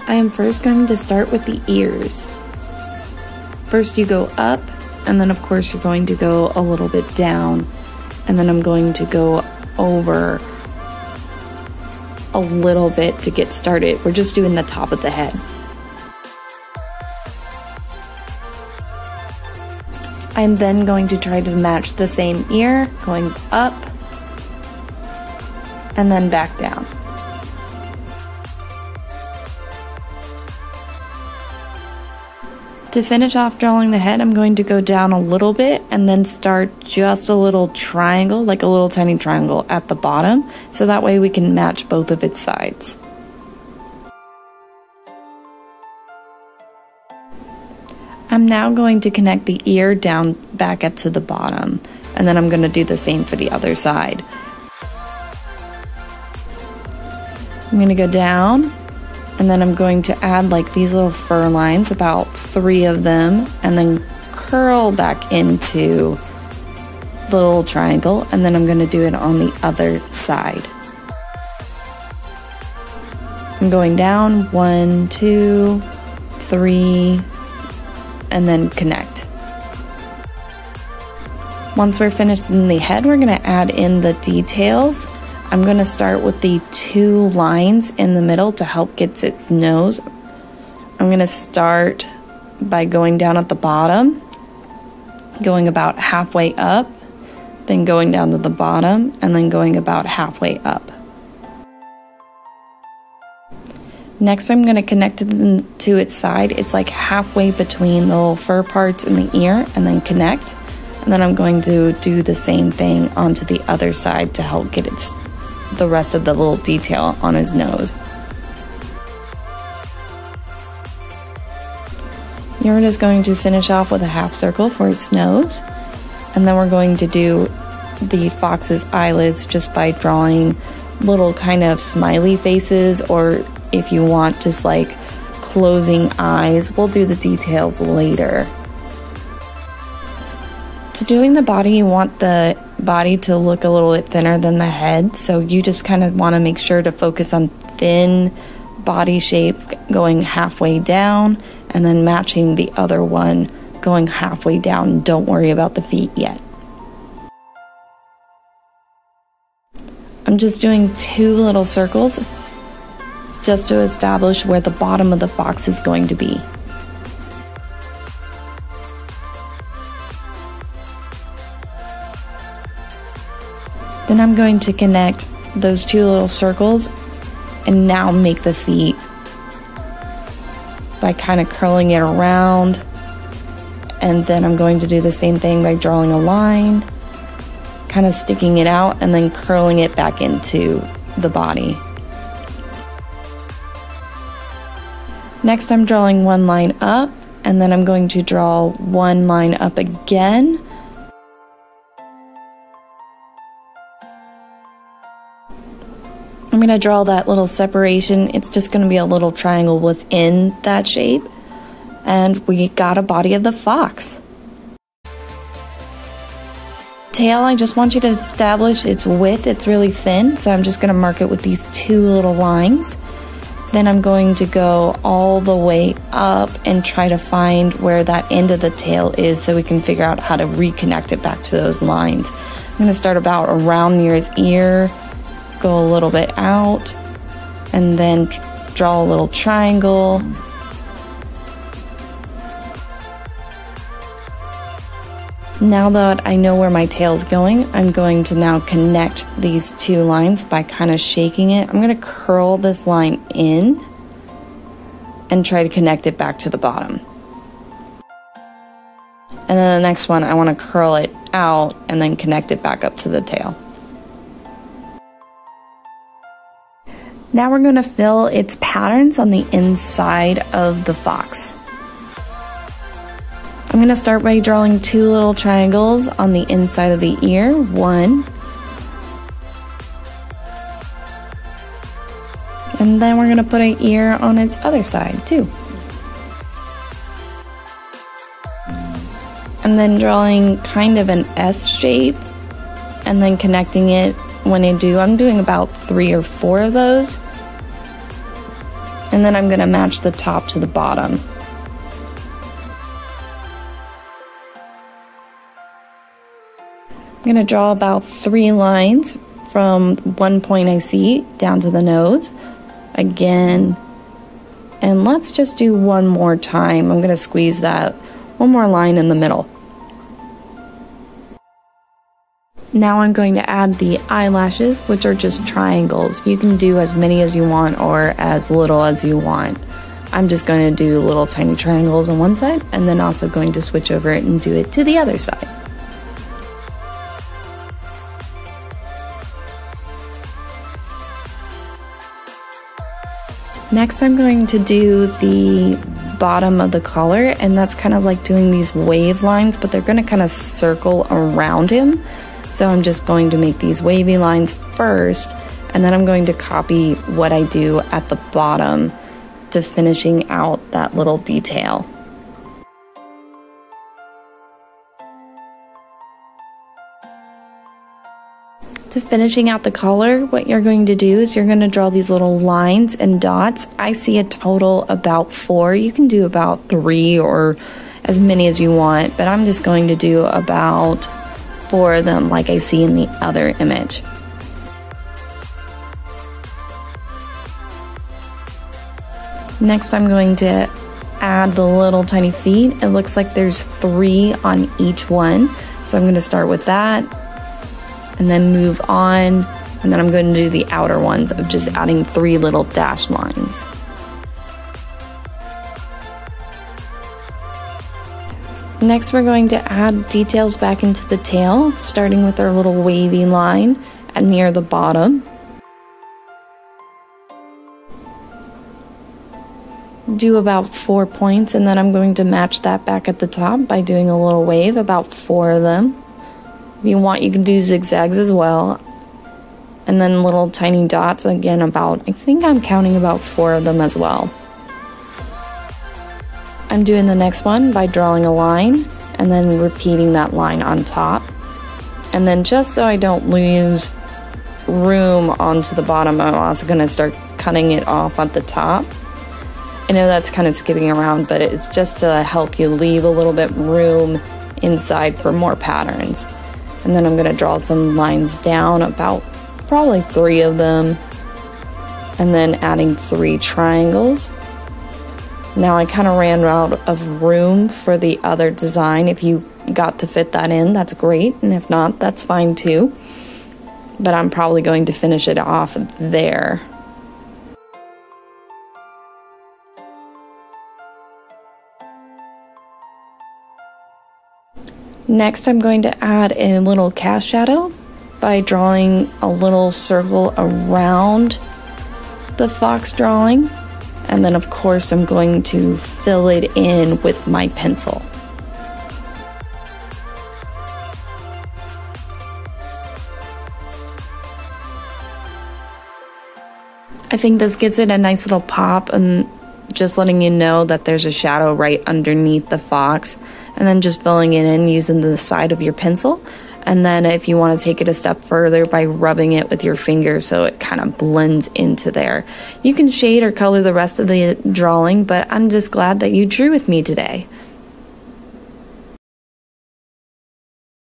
I am first going to start with the ears. First you go up, and then of course you're going to go a little bit down, and then I'm going to go over a little bit to get started. We're just doing the top of the head. I'm then going to try to match the same ear, going up and then back down. To finish off drawing the head, I'm going to go down a little bit and then start just a little triangle, like a little tiny triangle at the bottom, so that way we can match both of its sides. I'm now going to connect the ear down back up to the bottom, and then I'm going to do the same for the other side. I'm going to go down, and then I'm going to add like these little fur lines, about 3 of them, and then curl back into the little triangle, and then I'm going to do it on the other side. I'm going down 1, 2, 3, and then connect. Once we're finished in the head, we're going to add in the details. I'm going to start with the 2 lines in the middle to help get its nose. I'm going to start by going down at the bottom, going about halfway up, then going down to the bottom, and then going about halfway up. Next, I'm going to connect it to its side. It's like halfway between the little fur parts and the ear, and then connect. And then I'm going to do the same thing onto the other side to help get the rest of the little detail on his nose. You're just going to finish off with a half circle for its nose, and then we're going to do the fox's eyelids just by drawing little kind of smiley faces, or if you want just like closing eyes. We'll do the details later. To doing the body, you want the body to look a little bit thinner than the head, so you just kind of want to make sure to focus on thin body shape going halfway down, and then matching the other one going halfway down. Don't worry about the feet yet. I'm just doing 2 little circles just to establish where the bottom of the fox is going to be. Then I'm going to connect those 2 little circles and now make the feet by kind of curling it around, and then I'm going to do the same thing by drawing a line, kind of sticking it out, and then curling it back into the body. Next, I'm drawing 1 line up, and then I'm going to draw 1 line up again. I'm going to draw that little separation. It's just going to be a little triangle within that shape. And we got a body of the fox. Tail, I just want you to establish its width. It's really thin, so I'm just going to mark it with these 2 little lines. Then I'm going to go all the way up and try to find where that end of the tail is so we can figure out how to reconnect it back to those lines. I'm going to start about around near his ear, go a little bit out, and then draw a little triangle. Now that I know where my tail is going, I'm going to now connect these 2 lines by kind of shaking it. I'm going to curl this line in and try to connect it back to the bottom. And then the next one, I want to curl it out and then connect it back up to the tail. Now we're going to fill its patterns on the inside of the fox. I'm going to start by drawing 2 little triangles on the inside of the ear. 1. And then we're going to put an ear on its other side too. And then drawing kind of an S shape and then connecting it when I do. I'm doing about 3 or 4 of those. And then I'm going to match the top to the bottom. I'm going to draw about 3 lines from one point I see down to the nose. Again, and let's just do one more time. I'm going to squeeze that one more line in the middle. Now I'm going to add the eyelashes, which are just triangles. You can do as many as you want or as little as you want. I'm just going to do little tiny triangles on one side and then also going to switch over it and do it to the other side. Next, I'm going to do the bottom of the collar, and that's kind of like doing these wave lines, but they're going to kind of circle around him. So I'm just going to make these wavy lines first, and then I'm going to copy what I do at the bottom to finishing out that little detail. To finishing out the collar, what you're going to do is you're going to draw these little lines and dots. I see a total about 4. You can do about 3 or as many as you want, but I'm just going to do about 4 of them like I see in the other image. Next, I'm going to add the little tiny feet. It looks like there's 3 on each one, so I'm going to start with that and then move on, and then I'm going to do the outer ones of just adding 3 little dash lines. Next, we're going to add details back into the tail, starting with our little wavy line and near the bottom. Do about 4 points, and then I'm going to match that back at the top by doing a little wave, about 4 of them. If you want, you can do zigzags as well. And then little tiny dots, again I think I'm counting about 4 of them as well. I'm doing the next one by drawing a line and then repeating that line on top. And then just so I don't lose room onto the bottom, I'm also going to start cutting it off at the top. I know that's kind of skipping around, but it's just to help you leave a little bit room inside for more patterns. And then I'm going to draw some lines down, about probably 3 of them, and then adding 3 triangles. Now I kind of ran out of room for the other design. If you got to fit that in, that's great, and if not, that's fine too. But I'm probably going to finish it off there. Next, I'm going to add a little cast shadow by drawing a little circle around the fox drawing. And then, of course, I'm going to fill it in with my pencil. I think this gives it a nice little pop, and just letting you know that there's a shadow right underneath the fox, and then just filling it in using the side of your pencil. And then if you want to take it a step further by rubbing it with your finger so it kind of blends into there. You can shade or color the rest of the drawing, but I'm just glad that you drew with me today.